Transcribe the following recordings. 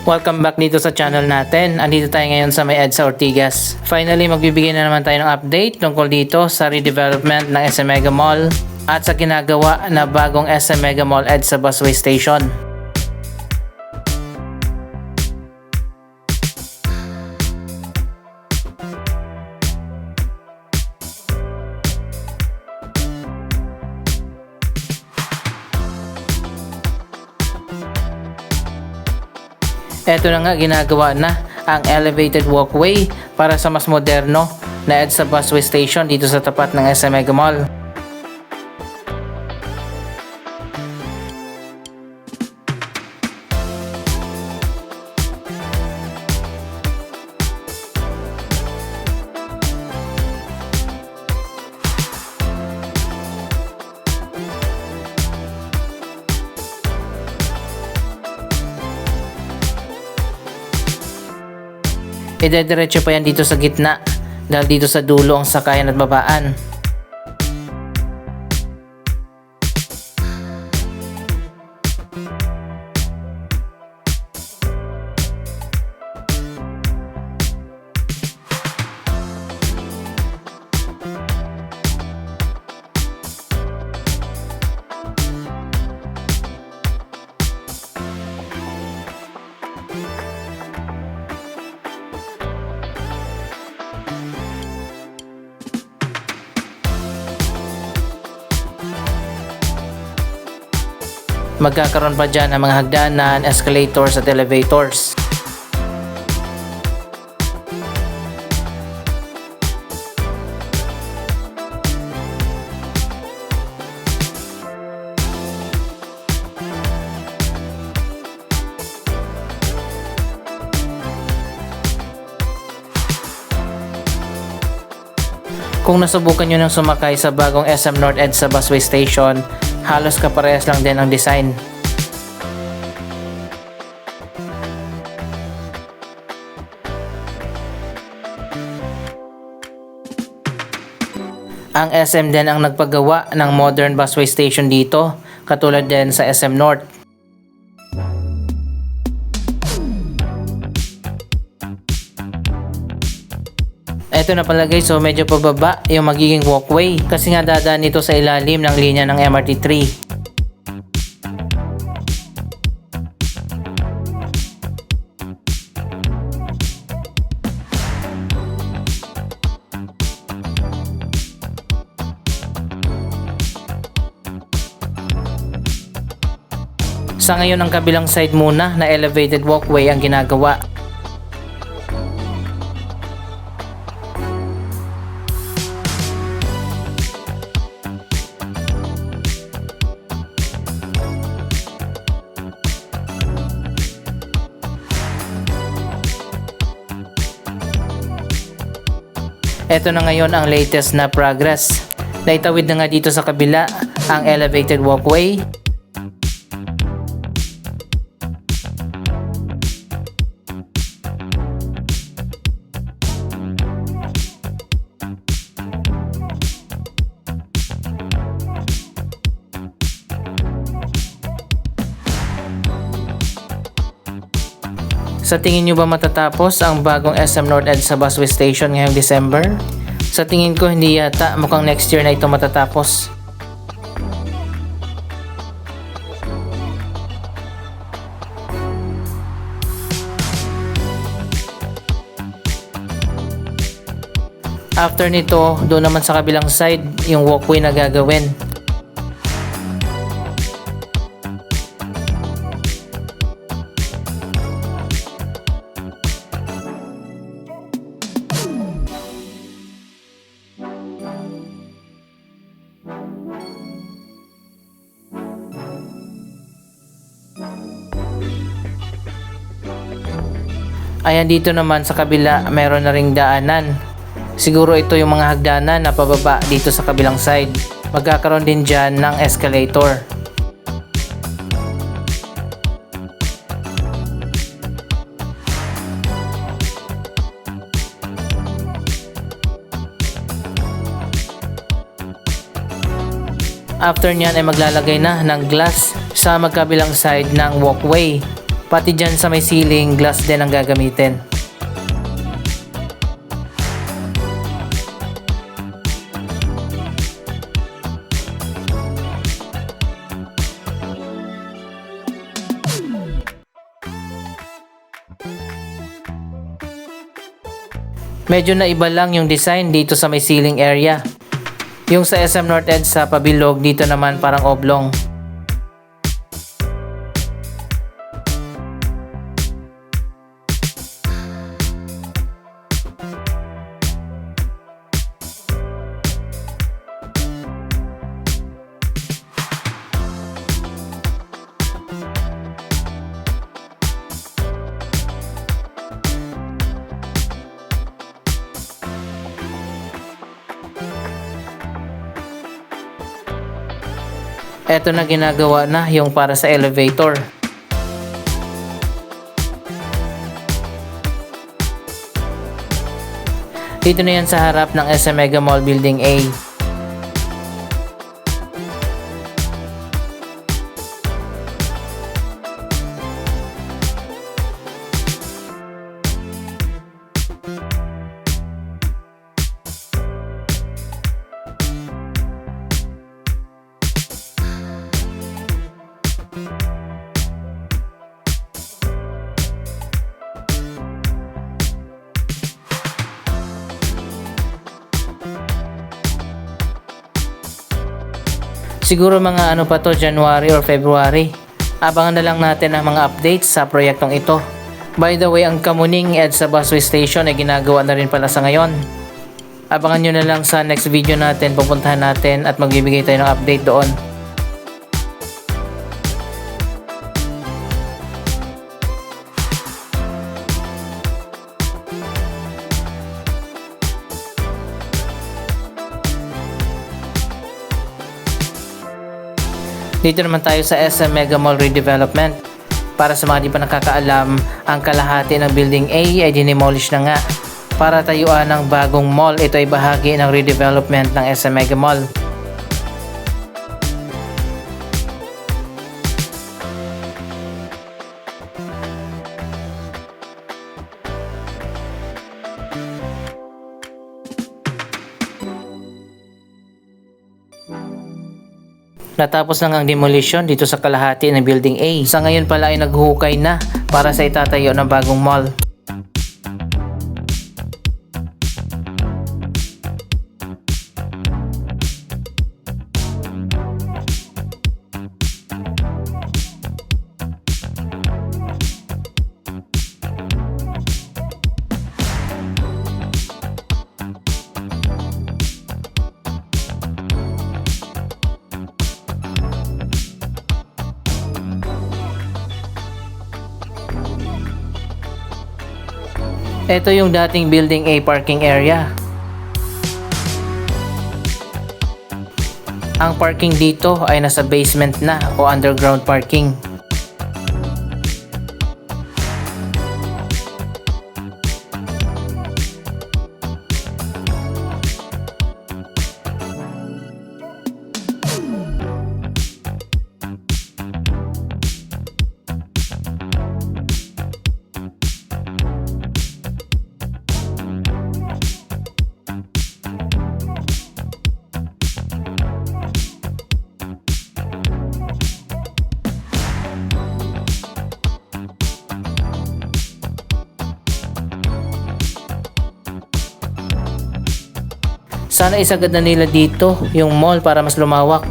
Welcome back dito sa channel natin. Andito tayo ngayon sa may EDSA Ortigas. Finally, magbibigay na naman tayo ng update tungkol dito sa redevelopment ng SM Mega Mall at sa ginagawa na bagong SM Mega Mall EDSA Busway Station. Eto na nga, ginagawa na ang elevated walkway para sa mas moderno na EDSA Busway Station dito sa tapat ng SM Mega Mall. Idediretso pa yan dito sa gitna dahil dito sa dulo ang sakayan at babaan. Magkakaroon pa dyan ng mga hagdanan, escalators at elevators. Kung nasubukan nyo nang sumakay sa bagong SM North EDSA Busway Station, halos kaparehas lang din ang design. Ang SM din ang nagpagawa ng modern busway station dito, katulad din sa SM North. Ito na pala guys, so medyo pababa yung magiging walkway kasi nga dadaan nito sa ilalim ng linya ng MRT3. Sa ngayon ang kabilang side muna na elevated walkway ang ginagawa. Ito na ngayon ang latest na progress. Naitawid na nga dito sa kabila ang elevated walkway. Sa tingin nyo ba matatapos ang bagong SM North EDSA Busway Station ngayong December? Sa tingin ko hindi yata, mukhang next year na ito matatapos. After nito, doon naman sa kabilang side yung walkway na gagawin. Ayan, dito naman sa kabila mayroon na ring daanan. Siguro ito yung mga hagdanan na pababa dito sa kabilang side. Magkakaroon din dyan ng escalator. After nyan ay maglalagay na ng glass sa magkabilang side ng walkway Pati dyan sa may ceiling, glass din ang gagamitin. Medyo naiba lang yung design dito sa may ceiling area. Yung sa SM North Edge sa pabilog, dito naman parang oblong. Eto na ginagawa na yung para sa elevator. Dito na yan sa harap ng SM Mega Mall Building A. Siguro mga ano pa to, January or February. Abangan na lang natin ang mga updates sa proyektong ito. By the way, ang Kamuning EDSA Busway Station ay ginagawa na rin pala sa ngayon. Abangan nyo na lang sa next video natin, pupuntahan natin at magbibigay tayo ng update doon. Dito naman tayo sa SM Mega Mall Redevelopment. Para sa mga di pa nakakaalam, ang kalahati ng Building A ay dinemolish na nga. Para tayuan ng bagong mall, ito ay bahagi ng redevelopment ng SM Mega Mall. Natapos na ang demolition dito sa kalahati ng Building A. Sa ngayon pala ay naghuhukay na para sa itatayo ng bagong mall. Ito yung dating Building A parking area. Ang parking dito ay nasa basement na o underground parking. Sana isagad na nila dito yung mall para mas lumawak.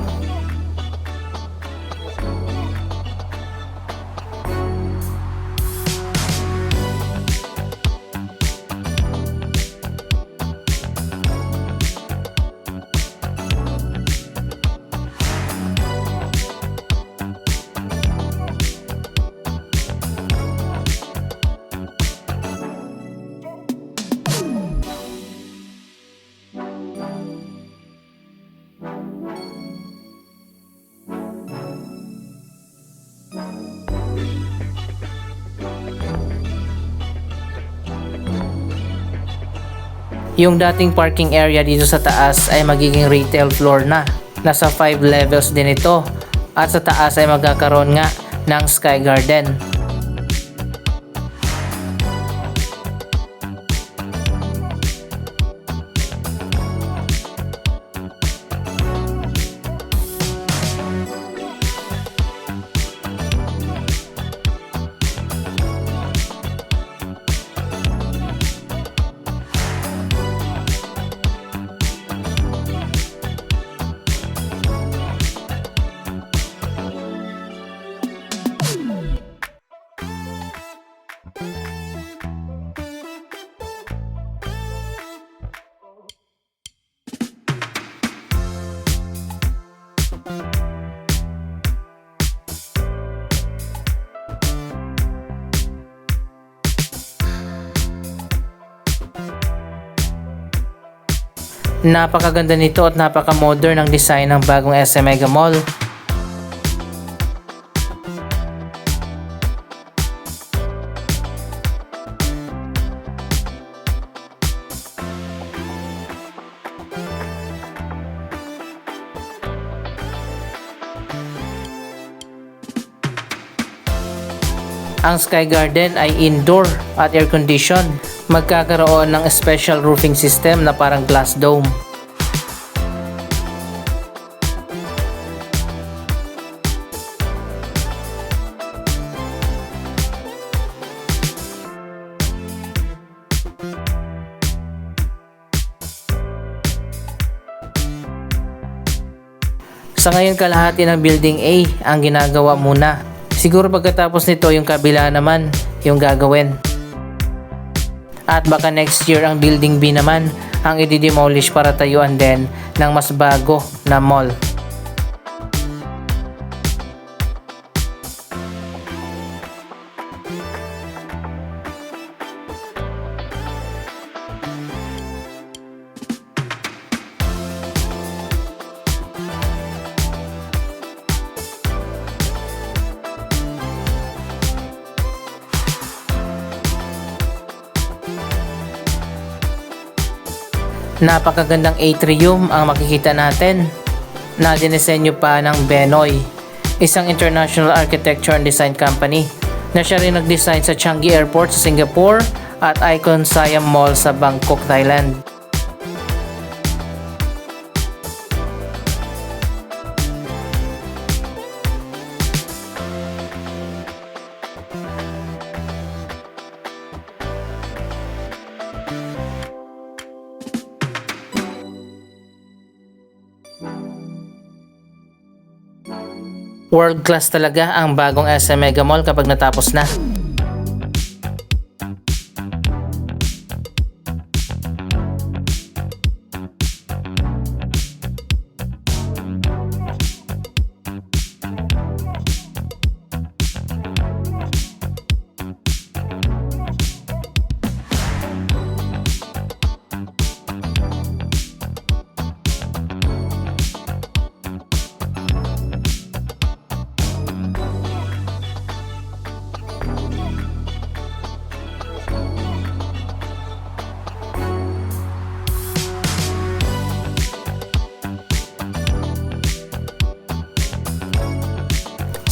Yung dating parking area dito sa taas ay magiging retail floor na. Nasa 5 levels din ito. At sa taas ay magkakaroon nga ng Sky Garden. Napakaganda nito at napaka-modern ang design ng bagong SM Mega Mall. Ang Sky Garden ay indoor at air-conditioned. Magkakaroon ng special roofing system na parang glass dome. Sa ngayon kalahati ng Building A ang ginagawa muna. Siguro pagkatapos nito yung kabila naman yung gagawin. At baka next year ang Building B naman ang i-demolish para tayuan din ng mas bago na mall. Napakagandang atrium ang makikita natin na dinisenyo pa ng Benoy, isang international architecture and design company na siya rin nag-design sa Changi Airport sa Singapore at Icon Siam Mall sa Bangkok, Thailand. World class talaga ang bagong SM Mega Mall kapag natapos na.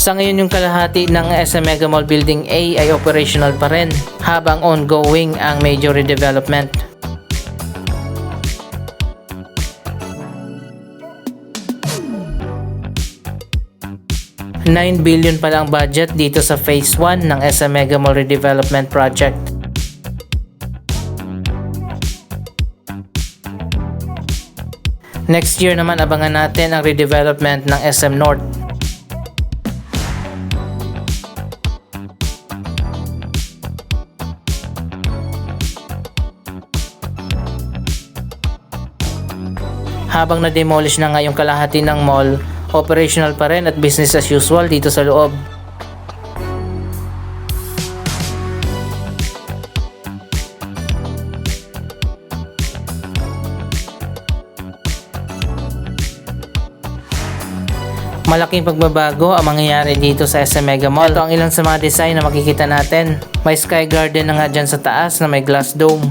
Sa ngayon yung kalahati ng SM Mega Mall Building A ay operational pa rin habang ongoing ang major redevelopment. $9 billion pala ang budget dito sa Phase 1 ng SM Mega Mall Redevelopment Project. Next year naman abangan natin ang redevelopment ng SM North. Habang na-demolish na nga yung kalahati ng mall, operational pa rin at business as usual dito sa loob. Malaking pagbabago ang mangyayari dito sa SM Mega Mall. Ito ang ilang sa mga design na makikita natin. May Sky Garden na nga dyan sa taas na may glass dome.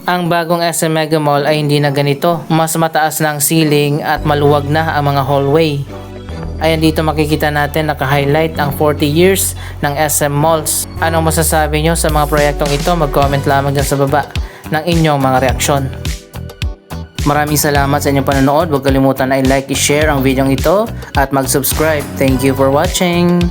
Ang bagong SM Mega Mall ay hindi na ganito. Mas mataas na ang ceiling at maluwag na ang mga hallway. Ayan, dito makikita natin naka-highlight ang 40 years ng SM Malls. Anong masasabi nyo sa mga proyektong ito? Mag-comment lamang dyan sa baba ng inyong mga reaksyon. Maraming salamat sa inyong panonood. Huwag kalimutan na i-like, i-share ang video ito at mag-subscribe. Thank you for watching!